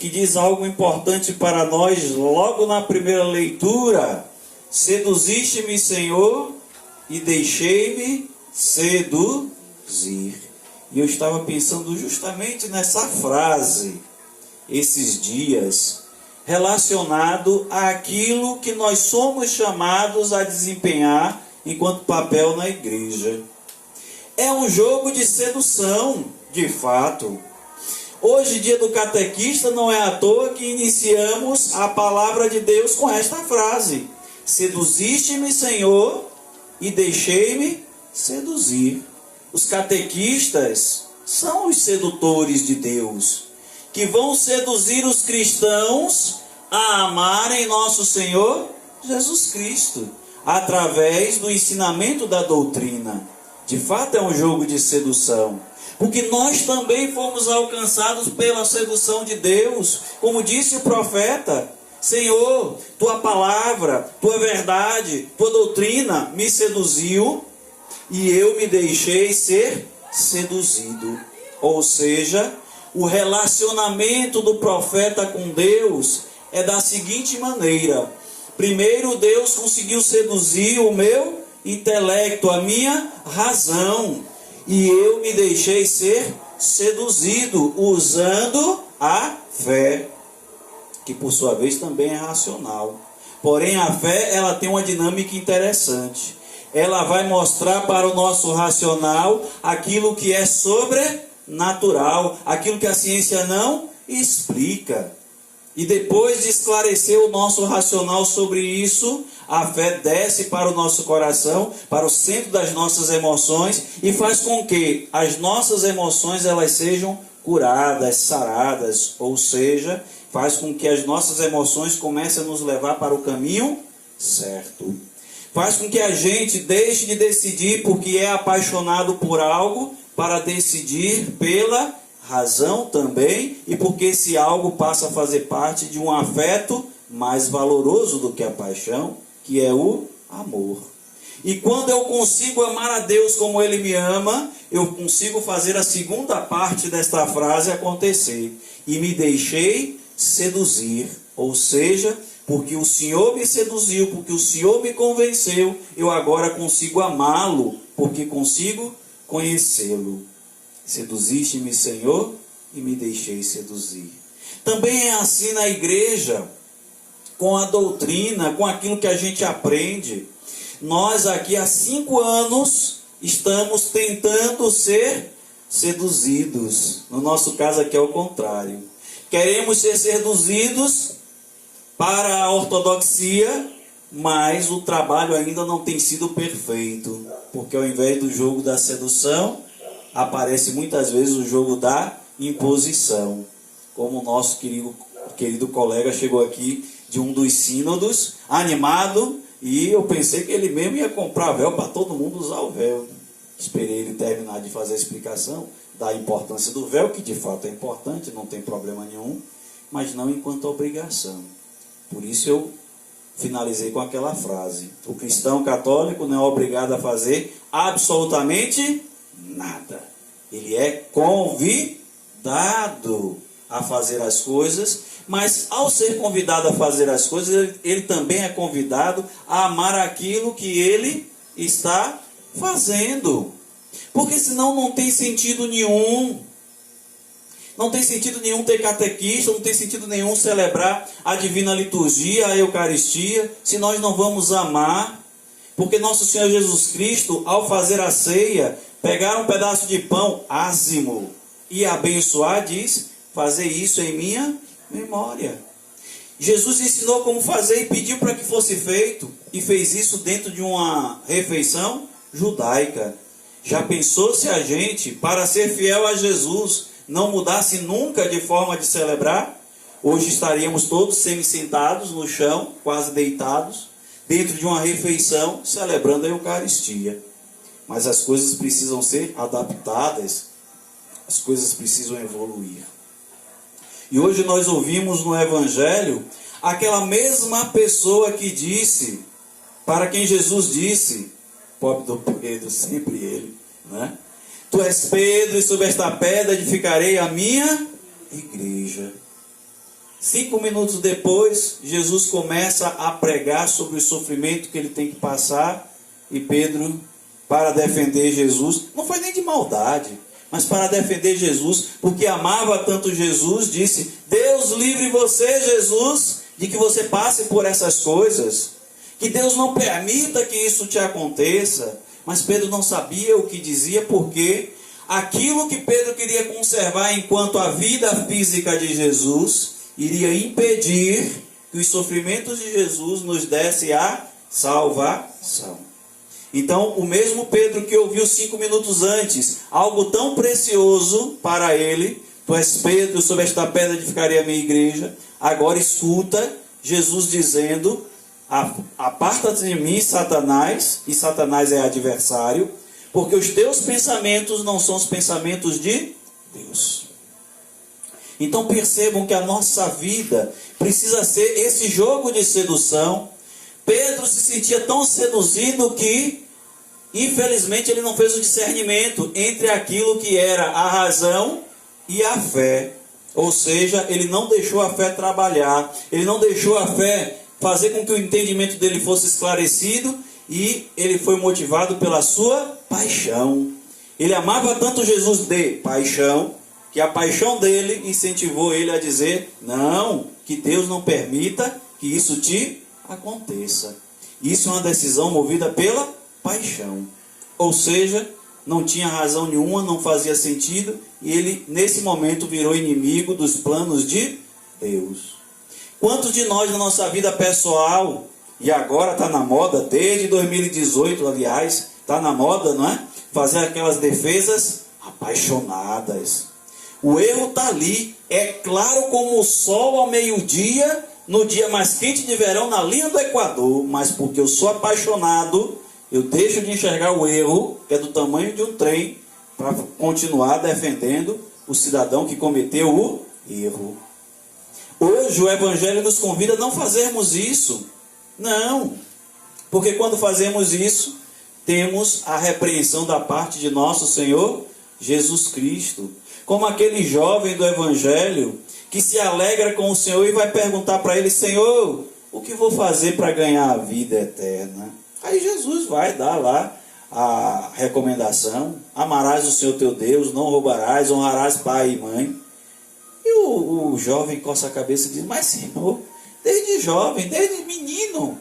que diz algo importante para nós logo na primeira leitura: seduziste-me, Senhor, e deixei-me seduzir. E eu estava pensando justamente nessa frase esses dias, relacionado àquilo que nós somos chamados a desempenhar enquanto papel na igreja. É um jogo de sedução, de fato. Hoje, dia do catequista, não é à toa que iniciamos a palavra de Deus com esta frase: seduziste-me, Senhor, e deixei-me seduzir. Os catequistas são os sedutores de Deus, que vão seduzir os cristãos a amarem nosso Senhor Jesus Cristo, através do ensinamento da doutrina. De fato é um jogo de sedução, porque nós também fomos alcançados pela sedução de Deus, como disse o profeta: Senhor, tua palavra, tua verdade, tua doutrina me seduziu e eu me deixei ser seduzido. Ou seja, o relacionamento do profeta com Deus é da seguinte maneira: primeiro, Deus conseguiu seduzir o meu intelecto, a minha razão, e eu me deixei ser seduzido usando a fé, que por sua vez também é racional. Porém, a fé, ela tem uma dinâmica interessante. Ela vai mostrar para o nosso racional aquilo que é sobrenatural, aquilo que a ciência não explica. E depois de esclarecer o nosso racional sobre isso, a fé desce para o nosso coração, para o centro das nossas emoções, e faz com que as nossas emoções elas sejam curadas, saradas, ou seja, faz com que as nossas emoções comecem a nos levar para o caminho certo. Faz com que a gente deixe de decidir porque é apaixonado por algo, para decidir pela razão também, e porque esse algo passa a fazer parte de um afeto mais valoroso do que a paixão, que é o amor. E quando eu consigo amar a Deus como Ele me ama, eu consigo fazer a segunda parte desta frase acontecer: e me deixei seduzir. Ou seja, porque o Senhor me seduziu, porque o Senhor me convenceu, eu agora consigo amá-lo, porque consigo conhecê-lo. Seduziste-me, Senhor, e me deixei seduzir. Também é assim na igreja, com a doutrina, com aquilo que a gente aprende. Nós aqui há 5 anos estamos tentando ser seduzidos. No nosso caso aqui é o contrário. Queremos ser seduzidos para a ortodoxia, mas o trabalho ainda não tem sido perfeito. Porque ao invés do jogo da sedução, aparece muitas vezes o jogo da imposição. Como o nosso querido colega chegou aqui de um dos sínodos, animado, e eu pensei que ele mesmo ia comprar véu para todo mundo usar o véu. Esperei ele terminar de fazer a explicação da importância do véu, que de fato é importante, não tem problema nenhum, mas não enquanto obrigação. Por isso eu finalizei com aquela frase: o cristão católico não é obrigado a fazer absolutamente nada. Ele é convidado a fazer as coisas, mas ao ser convidado a fazer as coisas, ele também é convidado a amar aquilo que ele está fazendo. Porque senão não tem sentido nenhum. Não tem sentido nenhum ter catequista, não tem sentido nenhum celebrar a divina liturgia, a Eucaristia, se nós não vamos amar. Porque nosso Senhor Jesus Cristo, ao fazer a ceia, pegar um pedaço de pão ázimo e abençoar, diz: fazer isso em minha memória. Jesus ensinou como fazer e pediu para que fosse feito, e fez isso dentro de uma refeição judaica. Já pensou se a gente, para ser fiel a Jesus, não mudasse nunca de forma de celebrar? Hoje estaríamos todos semi-sentados no chão, quase deitados, dentro de uma refeição, celebrando a Eucaristia. Mas as coisas precisam ser adaptadas, as coisas precisam evoluir. E hoje nós ouvimos no Evangelho aquela mesma pessoa que disse, para quem Jesus disse, pobre do Pedro, sempre ele, né? Tu és Pedro, e sobre esta pedra edificarei a minha igreja. 5 minutos depois, Jesus começa a pregar sobre o sofrimento que ele tem que passar, e Pedro, para defender Jesus, não foi nem de maldade, mas para defender Jesus, porque amava tanto Jesus, disse: Deus livre você, Jesus, de que você passe por essas coisas, que Deus não permita que isso te aconteça. Mas Pedro não sabia o que dizia, porque aquilo que Pedro queria conservar enquanto a vida física de Jesus iria impedir que os sofrimentos de Jesus nos desse a salvação. Então, o mesmo Pedro que ouviu 5 minutos antes algo tão precioso para ele: tu és Pedro, sobre esta pedra edificarei a minha igreja, agora escuta Jesus dizendo: aparta-te de mim, Satanás, e Satanás é adversário, porque os teus pensamentos não são os pensamentos de Deus. Então percebam que a nossa vida precisa ser esse jogo de sedução. Pedro se sentia tão seduzido que, infelizmente, ele não fez o discernimento entre aquilo que era a razão e a fé. Ou seja, ele não deixou a fé trabalhar, ele não deixou a fé fazer com que o entendimento dele fosse esclarecido, e ele foi motivado pela sua paixão. Ele amava tanto Jesus de paixão, que a paixão dele incentivou ele a dizer: não, que Deus não permita que isso te aconteça. Isso é uma decisão movida pela paixão. Ou seja, não tinha razão nenhuma, não fazia sentido, e ele nesse momento virou inimigo dos planos de Deus. Quantos de nós na nossa vida pessoal, e agora está na moda, desde 2018 aliás, está na moda, não é? Fazer aquelas defesas apaixonadas. O erro está ali, é claro como o sol ao meio-dia, no dia mais quente de verão, na linha do Equador, mas porque eu sou apaixonado, eu deixo de enxergar o erro, que é do tamanho de um trem, para continuar defendendo o cidadão que cometeu o erro. Hoje o Evangelho nos convida a não fazermos isso. Não, porque quando fazemos isso, temos a repreensão da parte de nosso Senhor Jesus Cristo. Como aquele jovem do Evangelho que se alegra com o Senhor e vai perguntar para ele: Senhor, o que vou fazer para ganhar a vida eterna? Aí Jesus vai dar lá a recomendação: amarás o Senhor teu Deus, não roubarás, honrarás pai e mãe. E o jovem coça a cabeça e diz: mas Senhor, desde jovem, desde menino,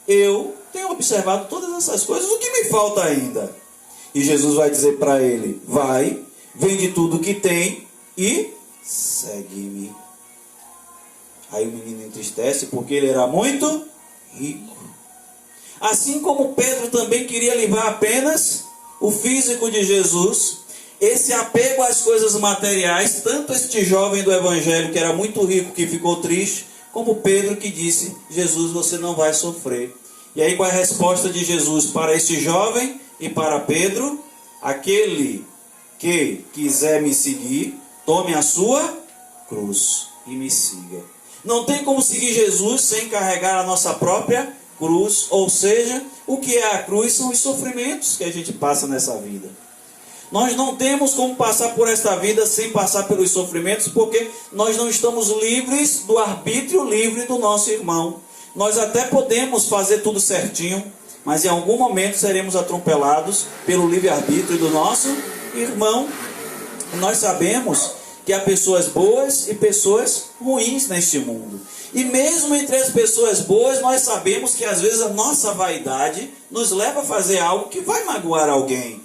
eu tenho observado todas essas coisas, o que me falta ainda? E Jesus vai dizer para ele: vai, vende tudo o que tem e segue-me. Aí o menino entristece porque ele era muito rico. Assim como Pedro também queria livrar apenas o físico de Jesus, esse apego às coisas materiais, tanto este jovem do Evangelho que era muito rico, que ficou triste, como Pedro que disse: Jesus, você não vai sofrer. E aí qual é a resposta de Jesus para esse jovem e para Pedro? Aquele que quiser me seguir, tome a sua cruz e me siga. Não tem como seguir Jesus sem carregar a nossa própria cruz, ou seja, o que é a cruz são os sofrimentos que a gente passa nessa vida. Nós não temos como passar por esta vida sem passar pelos sofrimentos, porque nós não estamos livres do arbítrio livre do nosso irmão. Nós até podemos fazer tudo certinho, mas em algum momento seremos atropelados pelo livre-arbítrio do nosso irmão. Nós sabemos que há pessoas boas e pessoas ruins neste mundo. E mesmo entre as pessoas boas, nós sabemos que às vezes a nossa vaidade nos leva a fazer algo que vai magoar alguém.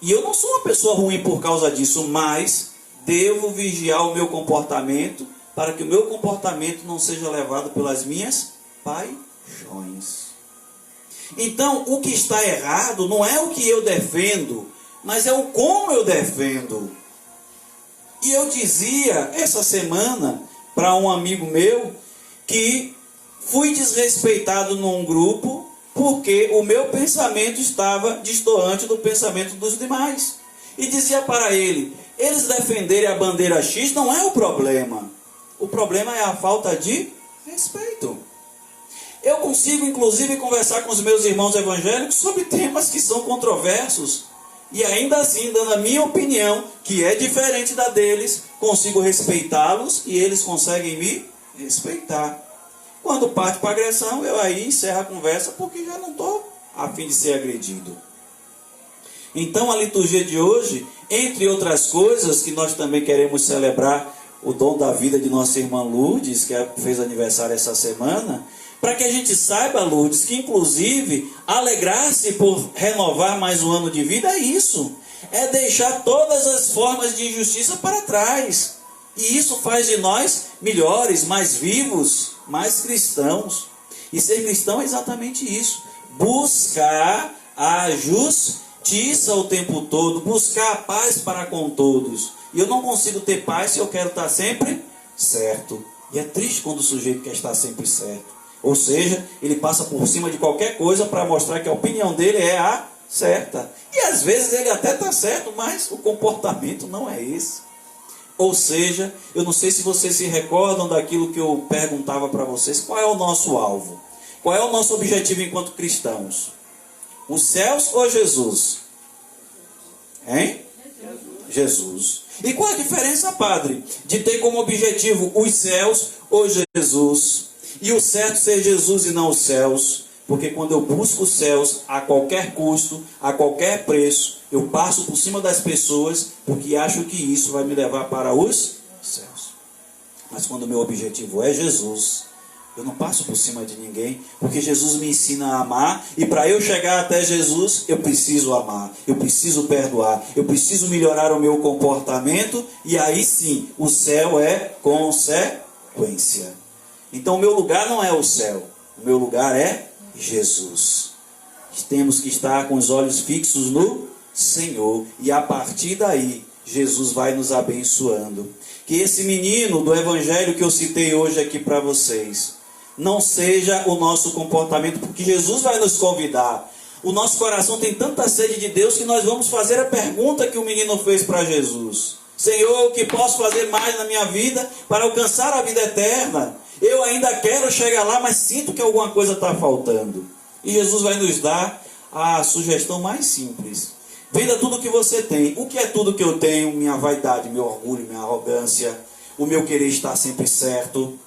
E eu não sou uma pessoa ruim por causa disso, mas devo vigiar o meu comportamento para que o meu comportamento não seja levado pelas minhas paixões. Então, o que está errado não é o que eu defendo, mas é o como eu defendo. E eu dizia essa semana para um amigo meu que fui desrespeitado num grupo porque o meu pensamento estava distoante do pensamento dos demais. E dizia para ele: eles defenderem a bandeira X não é o problema. O problema é a falta de respeito. Eu consigo, inclusive, conversar com os meus irmãos evangélicos sobre temas que são controversos. E ainda assim, dando a minha opinião, que é diferente da deles, consigo respeitá-los e eles conseguem me respeitar. Quando parte para agressão, eu aí encerro a conversa, porque já não estou a fim de ser agredido. Então a liturgia de hoje, entre outras coisas, que nós também queremos celebrar o dom da vida de nossa irmã Lourdes, que fez aniversário essa semana, para que a gente saiba, Lourdes, que inclusive alegrar-se por renovar mais um ano de vida é isso. É deixar todas as formas de injustiça para trás. E isso faz de nós melhores, mais vivos, mais cristãos. E ser cristão é exatamente isso. Buscar a justiça o tempo todo. Buscar a paz para com todos. E eu não consigo ter paz se eu quero estar sempre certo. E é triste quando o sujeito quer estar sempre certo. Ou seja, ele passa por cima de qualquer coisa para mostrar que a opinião dele é a certa. E às vezes ele até está certo, mas o comportamento não é esse. Ou seja, eu não sei se vocês se recordam daquilo que eu perguntava para vocês. Qual é o nosso alvo? Qual é o nosso objetivo enquanto cristãos? Os céus ou Jesus? Hein? Jesus. E qual a diferença, padre, de ter como objetivo os céus ou Jesus? E o certo ser Jesus e não os céus? Porque quando eu busco os céus a qualquer custo, a qualquer preço, eu passo por cima das pessoas, porque acho que isso vai me levar para os céus. Mas quando o meu objetivo é Jesus, eu não passo por cima de ninguém, porque Jesus me ensina a amar, e para eu chegar até Jesus, eu preciso amar, eu preciso perdoar, eu preciso melhorar o meu comportamento, e aí sim, o céu é consequência. Então o meu lugar não é o céu, o meu lugar é Jesus. Temos que estar com os olhos fixos no Senhor, e a partir daí Jesus vai nos abençoando. Que esse menino do evangelho que eu citei hoje aqui para vocês não seja o nosso comportamento, porque Jesus vai nos convidar. O nosso coração tem tanta sede de Deus que nós vamos fazer a pergunta que o menino fez para Jesus: Senhor, o que posso fazer mais na minha vida para alcançar a vida eterna? Eu ainda quero chegar lá, mas sinto que alguma coisa está faltando. E Jesus vai nos dar a sugestão mais simples: venda tudo que você tem. O que é tudo que eu tenho? Minha vaidade, meu orgulho, minha arrogância, o meu querer estar sempre certo,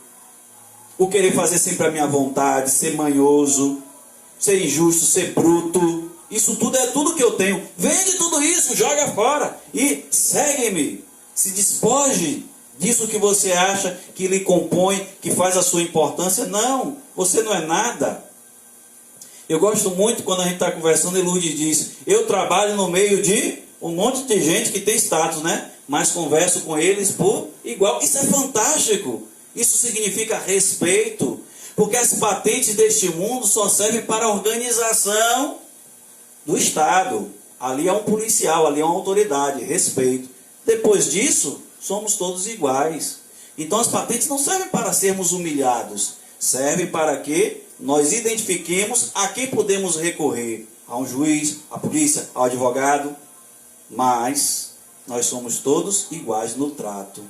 o querer fazer sempre a minha vontade, ser manhoso, ser injusto, ser bruto. Isso tudo é tudo que eu tenho. Vende tudo isso, joga fora e segue-me. Se despoje disso que você acha que lhe compõe, que faz a sua importância. Não, você não é nada. Eu gosto muito quando a gente está conversando e Lourdes diz: eu trabalho no meio de um monte de gente que tem status, né? Mas converso com eles por igual. Isso é fantástico. Isso significa respeito. Porque as patentes deste mundo só servem para a organização do Estado. Ali é um policial, ali é uma autoridade. Respeito. Depois disso, somos todos iguais. Então as patentes não servem para sermos humilhados. Servem para que nós identifiquemos a quem podemos recorrer. A um juiz, à polícia, ao advogado. Mas nós somos todos iguais no trato.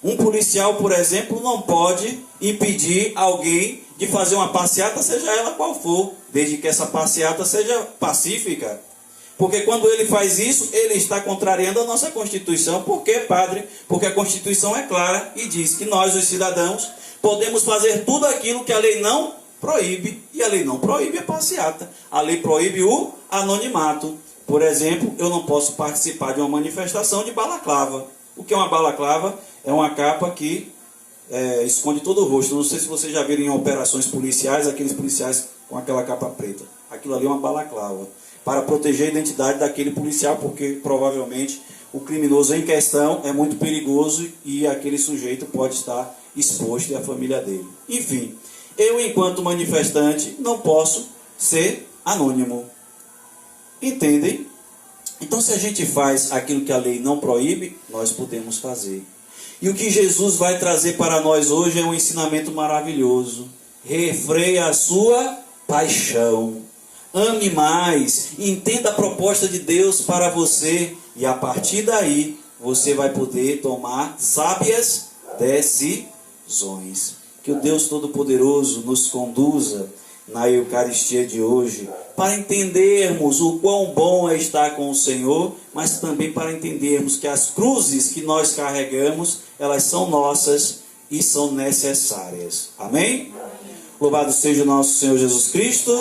Um policial, por exemplo, não pode impedir alguém de fazer uma passeata, seja ela qual for, desde que essa passeata seja pacífica. Porque quando ele faz isso, ele está contrariando a nossa Constituição. Por quê, padre? Porque a Constituição é clara e diz que nós, os cidadãos, podemos fazer tudo aquilo que a lei não proíbe. E a lei não proíbe a passeata. A lei proíbe o anonimato. Por exemplo, eu não posso participar de uma manifestação de balaclava. O que é uma balaclava? É uma capa que esconde todo o rosto. Não sei se vocês já viram em operações policiais, aqueles policiais com aquela capa preta. Aquilo ali é uma balaclava. Para proteger a identidade daquele policial, porque provavelmente o criminoso em questão é muito perigoso e aquele sujeito pode estar exposto e a família dele. Enfim, eu enquanto manifestante não posso ser anônimo. Entendem? Então se a gente faz aquilo que a lei não proíbe, nós podemos fazer. E o que Jesus vai trazer para nós hoje é um ensinamento maravilhoso. Refreia a sua paixão. Ame mais, entenda a proposta de Deus para você e a partir daí você vai poder tomar sábias decisões. Que o Deus Todo-Poderoso nos conduza na Eucaristia de hoje para entendermos o quão bom é estar com o Senhor, mas também para entendermos que as cruzes que nós carregamos, elas são nossas e são necessárias. Amém? Louvado seja o nosso Senhor Jesus Cristo.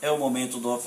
É o momento do ofertório.